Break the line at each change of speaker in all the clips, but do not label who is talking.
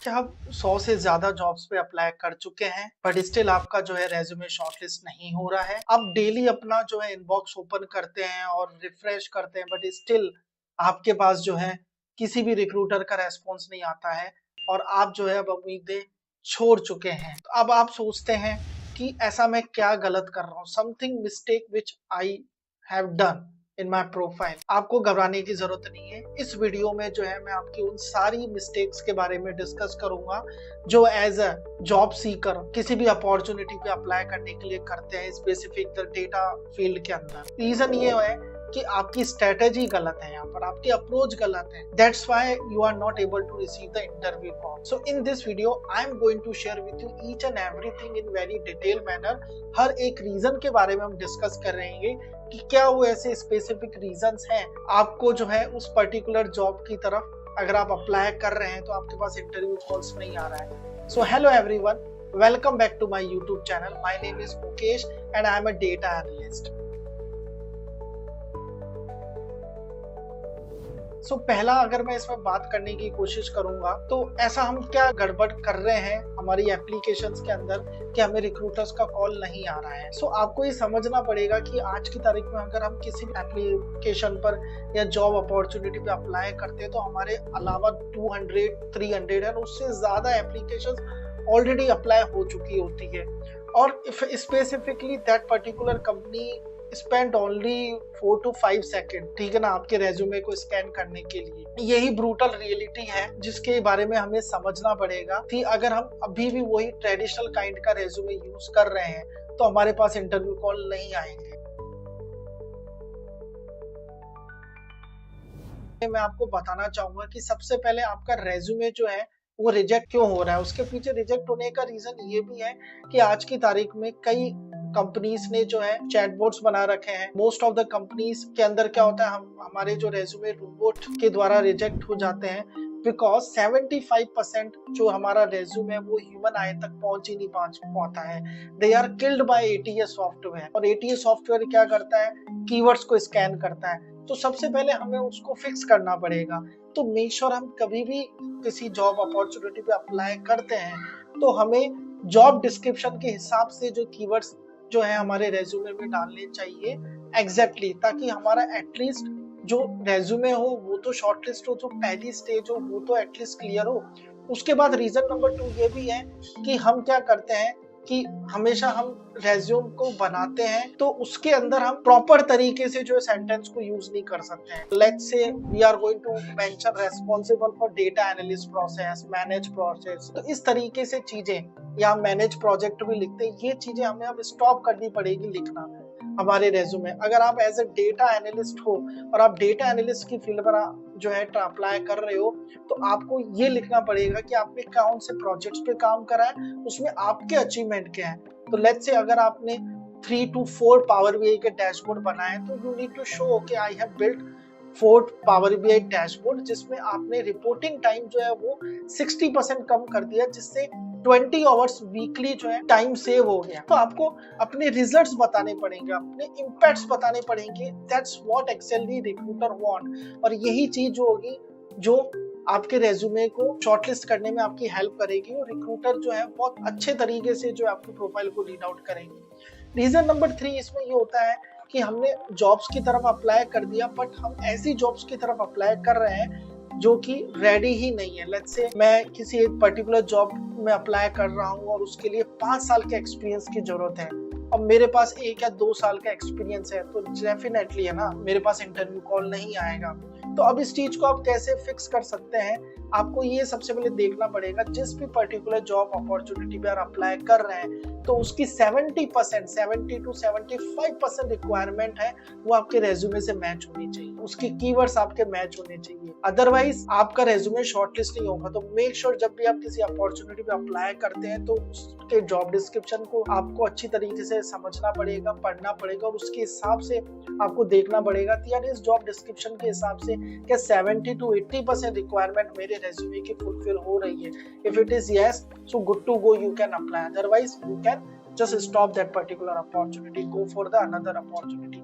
क्या आप 100 से ज्यादा जॉब्स पे अप्लाई कर चुके हैं बट स्टिल आपका जो है रेज्यूमे शॉर्टलिस्ट नहीं हो रहा है? आप डेली अपना जो है इनबॉक्स ओपन करते हैं और रिफ्रेश करते हैं बट स्टिल आपके पास जो है किसी भी रिक्रूटर का रेस्पॉन्स नहीं आता है और आप जो है अब उम्मीदें छोड़ चुके हैं। तो अब आप सोचते हैं कि ऐसा मैं क्या गलत कर रहा हूँ, something mistake which I have done in my profile. आपको घबराने की जरूरत नहीं है। इस वीडियो में जो है मैं आपकी उन सारी मिस्टेक्स के बारे में डिस्कस करूंगा जो एज अ जॉब सीकर किसी भी अपॉर्चुनिटी पे अप्लाई करने के लिए करते हैं, स्पेसिफिक डेटा फील्ड के अंदर। रीजन ये है कि आपकी स्ट्रेटेजी गलत है, यहाँ पर आपकी अप्रोच गलत है। That's why you are not able to receive the interview call. So in this video I am going to share with you each and everything in very detail manner. हर एक reason के बारे में हम discuss कर रहेंगे कि क्या वो ऐसे स्पेसिफिक रीजंस हैं आपको जो है उस पर्टिकुलर जॉब की तरफ अगर आप अप्लाई कर रहे हैं तो आपके पास इंटरव्यू कॉल्स नहीं आ रहा है। So hello everyone, welcome back to my YouTube channel. My name is Mukesh and I am a data analyst. So पहला अगर मैं इसमें बात करने की कोशिश करूंगा तो ऐसा हम क्या गड़बड़ कर रहे हैं हमारी एप्लीकेशंस के अंदर कि हमें रिक्रूटर्स का कॉल नहीं आ रहा है। सो आपको ये समझना पड़ेगा कि आज की तारीख में अगर हम किसी एप्लीकेशन पर या जॉब अपॉर्चुनिटी पे अप्लाई करते हैं तो हमारे अलावा 200, 300 और उससे ज्यादा एप्लीकेशंस ऑलरेडी अप्लाई हो चुकी होती है और specifically that particular company spend only 4 to 5 second, ठीक है ना, आपके रेज्यूमे को स्कैन करने के लिए। यही ब्रूटल रियलिटी है जिसके बारे में हमें समझना पड़ेगा कि अगर हम अभी भी वही ट्रेडिशनल काइंड का रेज्यूमे यूज कर रहे हैं तो हमारे पास इंटरव्यू कॉल नहीं आएंगे। मैं आपको बताना चाहूंगा कि सबसे पहले आपका रेज्यूमे जो है वो रिजेक्ट क्यों हो रहा है। उसके पीछे रिजेक्ट होने का रीजन ये भी है कि आज की तारीख में कई कंपनीज ने जो है चैटबॉट्स बना रखे हैं। मोस्ट ऑफ द कंपनीज के अंदर क्या होता है, हमारे जो रेज्यूमे रोबोट के द्वारा रिजेक्ट हो जाते हैं बिकॉज 75% जो हमारा रेज्यूमे है वो ह्यूमन आई तक पहुंच ही नहीं पाता है। They are killed by ATS software. और एटीएस सॉफ्टवेयर क्या करता है, कीवर्ड्स को स्कैन करता है। तो सबसे पहले हमें उसको फिक्स करना पड़ेगा। तो मेक श्योर हम कभी भी किसी जॉब अपॉर्चुनिटी पे अप्लाई करते हैं तो हमें जॉब डिस्क्रिप्शन के हिसाब से जो कीवर्ड्स जो है हमारे रेज्यूमे में डालने चाहिए एग्जैक्टली, ताकि हमारा एटलीस्ट जो रेज्यूमे हो वो तो शॉर्टलिस्ट हो, जो पहली स्टेज हो वो तो एटलीस्ट क्लियर हो। उसके बाद रीजन नंबर 2 ये भी है कि हम क्या करते हैं कि हमेशा हम रेज्यूम को बनाते हैं तो उसके अंदर हम प्रॉपर तरीके से जो सेंटेंस को यूज नहीं कर सकते हैं। Let's say we are going to mention responsible for data analyst process, manage process, तो इस तरीके से चीजें, या मैनेज प्रोजेक्ट भी लिखते हैं, ये चीजें हमें अब स्टॉप करनी पड़ेगी लिखना हमारे रेज्यूमे। अगर आप एज ए डेटा एनालिस्ट हो और आप डेटा एनालिस्ट की फील्ड पर जो है अप्लाई कर रहे हो तो आपको ये लिखना पड़ेगा कि आपने कौन से प्रोजेक्ट्स पे काम करा है, उसमें आपके अचीवमेंट क्या है। तो लेट्स से अगर आपने 3 to 4 पावर बीआई के डैशबोर्ड बनाए तो यू नीड टू शो कि I have built 4 power BI dashboard जिसमें आपने रिपोर्टिंग टाइम जो है वो 60% कम कर दिया, जिससे 20 आवर्स वीकली जो है टाइम सेव हो गया। तो आपको अपने रिजल्ट्स बताने पड़ेंगे, अपने इम्पैक्ट्स बताने पड़ेंगे। That's what actually recruiter want. और यही चीज जो होगी जो आपके रेज्यूमे को शॉर्टलिस्ट करने में आपकी हेल्प करेगी और रिक्रूटर जो है बहुत अच्छे तरीके से जो आपकी प्रोफाइल को रीड आउट करेंगे। रीजन नंबर 3 इसमें ये होता है कि हमने जॉब्स की तरफ अप्लाई कर दिया बट हम ऐसी जॉब्स की तरफ अप्लाई कर रहे हैं जो कि रेडी ही नहीं है। लेट्स से मैं किसी एक पर्टिकुलर जॉब में अप्लाई कर रहा हूँ और उसके लिए 5 साल के एक्सपीरियंस की जरूरत है और मेरे पास 1 या 2 साल का एक्सपीरियंस है तो डेफिनेटली है ना मेरे पास इंटरव्यू कॉल नहीं आएगा। तो अब इस चीज को आप कैसे फिक्स कर सकते हैं, आपको ये सबसे पहले देखना पड़ेगा जिस भी पर्टिकुलर जॉब अपॉर्चुनिटी पे आप अप्लाई कर रहे हैं तो उसकी 70 to 75% रिक्वायरमेंट है वो आपके रेज्यूमे से मैच होनी चाहिए, उसके कीवर्ड्स आपके मैच होने चाहिए। अदरवाइज आपका रेज्यूमे शॉर्टलिस्ट नहीं होगा। तो मेक श्योर जब भी आप किसी अपॉर्चुनिटी पे अप्लाई करते हैं तो उसके जॉब डिस्क्रिप्शन को आपको अच्छी तरीके से समझना पड़ेगा, पढ़ना पड़ेगा और उसके हिसाब से आपको देखना पड़ेगा कि यार इस जॉब डिस्क्रिप्शन के हिसाब से क्या 70 to 80% रिक्वायरमेंट मेरे रेज्यूमे की फुलफिल हो रही है। If it is yes, so good to go, you can apply. Otherwise you can just stop that particular opportunity, go for the another opportunity.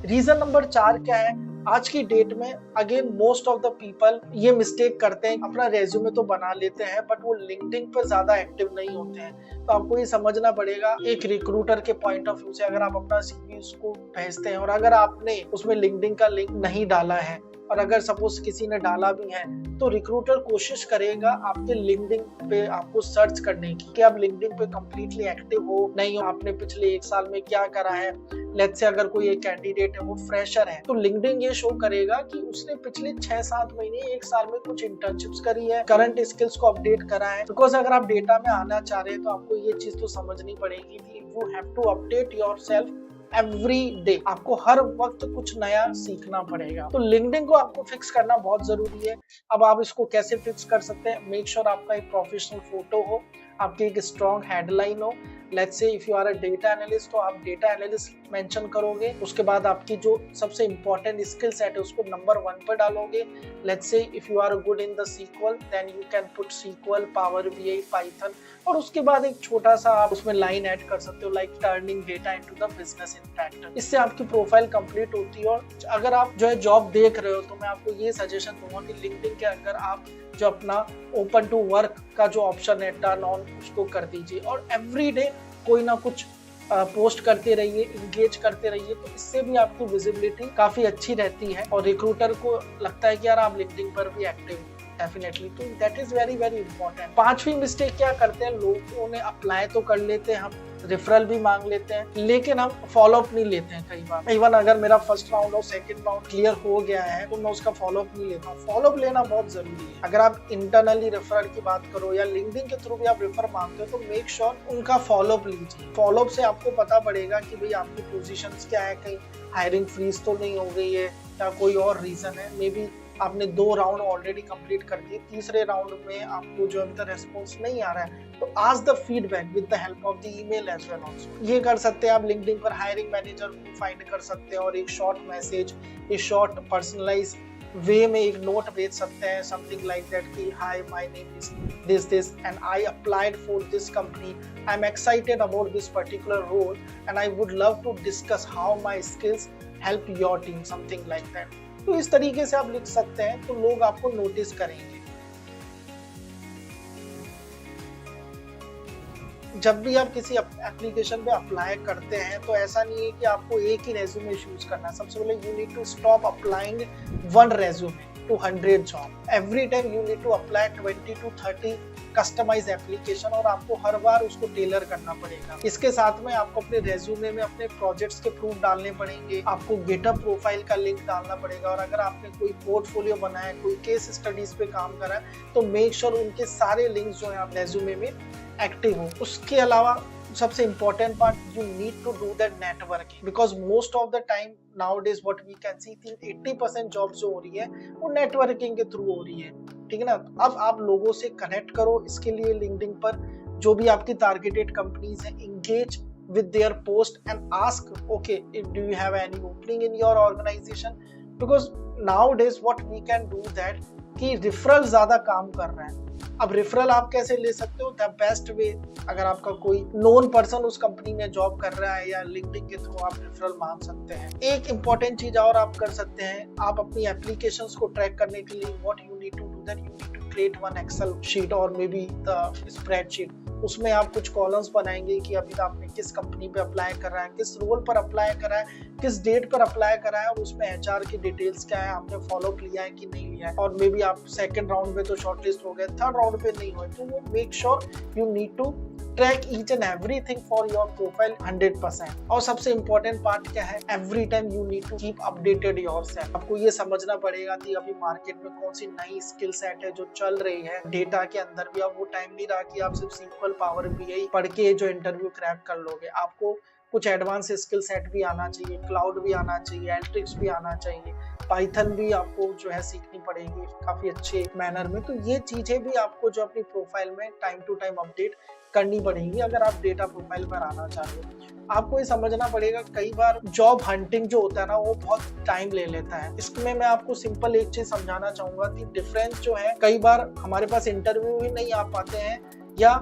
Reason number 4 क्या है, आज की डेट में again most of the people ये mistake करते हैं, अपना resume तो बना लेते हैं बट वो लिंक्डइन पर ज्यादा एक्टिव नहीं होते हैं। तो आपको ये समझना पड़ेगा एक रिक्रूटर के पॉइंट ऑफ व्यू से, अगर आप अपना सीवी उसको भेजते हैं और अगर आपने उसमें लिंक्डइन का लिंक नहीं डाला है और अगर सपोज किसी ने डाला भी है तो रिक्रूटर कोशिश करेगा आपके लिंक्डइन पे आपको सर्च करने की कि आप लिंक्डइन पे कंप्लीटली एक्टिव हो नहीं हो, आपने पिछले 1 साल में क्या करा है। लेट्स से अगर कोई एक कैंडिडेट है वो फ्रेशर है तो लिंक्डइन ये शो करेगा कि उसने पिछले 6-7 महीने 1 साल में कुछ इंटर्नशिप्स करी है, करंट स्किल्स को अपडेट करा है। बिकॉज अगर आप डेटा में आना चाह रहे हैं तो आपको ये चीज तो समझनी पड़ेगी कि you have to update yourself every day. आपको हर वक्त कुछ नया सीखना पड़ेगा। तो लिंक्डइन को आपको फिक्स करना बहुत जरूरी है। अब आप इसको कैसे फिक्स कर सकते हैं? मेक श्योर आपका एक प्रोफेशनल फोटो हो, आपकी एक स्ट्रॉन्ग हेडलाइन हो। Let's say if you are a data analyst तो आप डेटा एनालिस्ट मेंशन करोगे। उसके बाद आपकी जो सबसे इंपॉर्टेंट स्किल सेट है उसको नंबर 1 पर डालोगे। Let's say if you are good in the SQL then you can put SQL, power BI, Python, और उसके बाद एक छोटा सा आप उसमें लाइन ऐड कर सकते हो like turning data into the business impact. इससे आपकी प्रोफाइल कंप्लीट होती है। और अगर आप जो है जॉब देख रहे हो तो मैं आपको ये सजेशन दूंगा कि लिंक्डइन के अंदर आप जो अपना ओपन टू वर्क का जो ऑप्शन है टर्न ऑन उसको कर दीजिए और एवरी डे कोई ना कुछ पोस्ट करते रहिए, इंगेज करते रहिए। तो इससे भी आपकी विजिबिलिटी काफी अच्छी रहती है और रिक्रूटर को लगता है कि यार आप लिंक्डइन पर भी एक्टिव डेफिनेटली। तो that is very very important. 5वीं मिस्टेक क्या करते हैं, लोगों ने अप्लाई तो कर लेते हैं, हम रेफरल भी मांग लेते हैं लेकिन हम फॉलो अप नहीं लेते हैं। कई बार इवन अगर मेरा फर्स्ट राउंड और सेकंड राउंड क्लियर हो गया है तो मैं उसका फॉलो अप नहीं लेता हूँ। फॉलो अप लेना बहुत जरूरी है। अगर आप इंटरनली रेफरल की बात करो या लिंक्डइन के थ्रू भी आप रेफर मांगते हो तो मेक श्योर उनका फॉलो अप लीजिए। फॉलो अप से आपको पता पड़ेगा कि भाई आपकी पोजीशंस क्या है, कहीं हायरिंग फ्रीज तो नहीं हो गई है या कोई और रीजन है। मे बी आपने 2 राउंड ऑलरेडी कंप्लीट कर दिए, तीसरे राउंड में आपको जो है रेस्पॉन्स नहीं आ रहा है तो ask the feedback with the help of the email as well also. ये कर सकते हैं आप लिंक्डइन पर हायरिंग मैनेजर को फाइंड कर सकते हैं और एक शॉर्ट मैसेज, एक शॉर्ट पर्सनलाइज वे में एक नोट भेज सकते हैं, समथिंग लाइक दैट कि hi my name is this and I applied for this company, I am excited about this particular role and I would love to discuss how my skills help your team, something like that. तो इस तरीके से आप लिख सकते हैं तो लोग आपको नोटिस करेंगे। जब भी आप किसी एप्लीकेशन पे अप्लाई करते हैं तो ऐसा नहीं है कि आपको एक ही रेज्यूमे यूज करना है। सबसे पहले you need to stop applying 1 resume to 100 job. Every time you need to apply 20 to 30 customise application और आपको हर बार उसको टेलर करना पड़ेगा। इसके साथ में आपको अपने रेज्यूमे में अपने प्रोजेक्ट्स के प्रूफ डालने पड़ेंगे, आपको गेटअप प्रोफाइल का लिंक डालना पड़ेगा और अगर आपने कोई पोर्टफोलियो बनाया है, कोई केस स्टडीज पे काम करा है तो मेक श्योर उनके सारे लिंक्स जो है आप रेज्यूमे में एक्टिव हो। उसके अलावा सबसे important part, you need to do that networking because most of the time nowadays what we can see 80% job जो हो रही है वो नेटवर्किंग के थ्रू हो रही है। ठीक है ना। अब आप लोगों से कनेक्ट करो। इसके लिए लिंक्डइन पर जो भी आपकी टारगेटेड कंपनीज है, engage with their post and ask, okay, do you have any opening in your organization? Because nowadays what we can do that कि रेफरल ज्यादा काम कर रहा है। अब रेफरल आप कैसे ले सकते हो? द बेस्ट वे, अगर आपका कोई नोन पर्सन उस कंपनी में जॉब कर रहा है या लिंक्डइन के थ्रू आप रेफरल मांग सकते हैं। एक इंपॉर्टेंट चीज और आप कर सकते हैं, आप अपनी एप्लीकेशंस को ट्रैक करने के लिए what you need to do that, you need to create 1 excel sheet और मे बी द स्प्रेडशीट। उसमें आप कुछ कॉलम्स बनाएंगे कि अभी आपने किस कंपनी पे अप्लाई कर रहा है, किस रोल पर अप्लाई करा है, किस डेट पर अप्लाई करा है और उसमें एचआर की डिटेल्स क्या है, आपने फॉलो अप लिया है कि नहीं लिया है। और मे बी आप सेकंड राउंड में तो शॉर्टलिस्ट हो गए, थर्ड राउंड पे नहीं हुए, तो वो make sure you need to track each and everything for your profile 100%। और सबसे इंपॉर्टेंट पार्ट क्या है, every time you need to keep updated yourself. आपको ये समझना पड़ेगा कि अभी मार्केट में कौन सी नई स्किल सेट है जो चल रही है डेटा के अंदर भी। अब वो टाइम नहीं रहा कि आप सिर्फ सिंपल पावर बीआई पढ़ के जो इंटरव्यू क्रैक कर लोगे। आपको कुछ एडवांस स्किल सेट भी आना चाहिए, क्लाउड भी आना चाहिए, एल्ट्रिक्स भी आना चाहिए, पाइथन भी आपको जो है सीखनी पड़ेगी काफी अच्छे मैनर में। तो ये चीजें भी आपको जो अपनी प्रोफाइल में टाइम टू टाइम अपडेट करनी पड़ेगी अगर आप डेटा प्रोफाइल पर आना चाह रहे हो। आपको ये समझना पड़ेगा, कई बार जॉब हंटिंग जो होता है ना वो बहुत टाइम ले लेता है। इसमें मैं आपको सिंपल एक चीज समझाना चाहूंगा कि डिफरेंस जो है, कई बार हमारे पास इंटरव्यू ही नहीं आ पाते हैं या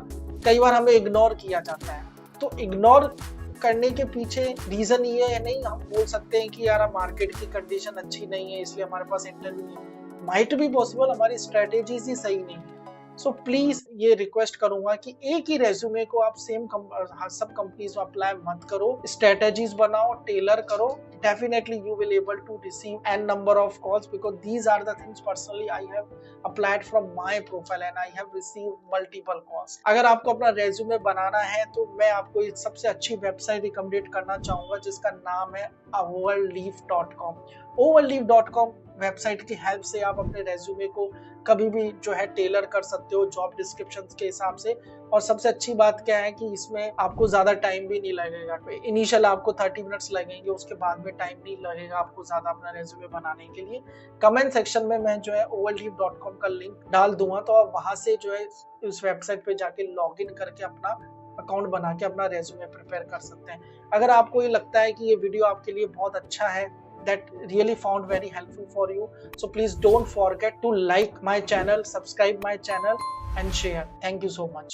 कई बार हमें इग्नोर किया जाता है। तो इग्नोर करने के पीछे रीजन ये है नहीं, हम बोल सकते हैं कि यार मार्केट की कंडीशन अच्छी नहीं है इसलिए हमारे पास इंटरव्यू है। माइट बी पॉसिबल हमारी स्ट्रेटेजीज ही सही नहीं है। सो प्लीज ये रिक्वेस्ट करूंगा कि एक ही रेज्यूमे को आप सब कंपनीज में अप्लाई मत करो, स्ट्रेटेजीज बनाओ, टेलर करो। Definitely you will able to receive n number of calls because these are the things personally I have applied from my profile and I have received multiple calls. अगर आपको अपना resume बनाना है तो मैं आपको एक सबसे अच्छी वेबसाइट रिकमेंड करना चाहूंगा जिसका नाम है overleaf.com। overleaf.com वेबसाइट की हेल्प से आप अपने रेज्यूमे को कभी भी जो है टेलर कर सकते हो जॉब डिस्क्रिप्शन के हिसाब से। और सबसे अच्छी बात क्या है कि इसमें आपको ज्यादा टाइम भी नहीं लगेगा। इनिशियल आपको 30 मिनट्स लगेंगे, उसके बाद में टाइम नहीं लगेगा आपको ज्यादा अपना रेज्यूमे बनाने के लिए। कमेंट सेक्शन में मैं जो है overleaf.com का लिंक डाल दूंगा, तो आप वहां से जो है उस वेबसाइट पे जाके लॉग इन करके अपना अकाउंट बना के अपना रेज्यूमे प्रिपेयर कर सकते हैं। अगर आपको ये लगता है कि ये वीडियो आपके लिए बहुत अच्छा है, that really found very helpful for you, so please don't forget to like my channel, subscribe my channel and share. Thank you so much.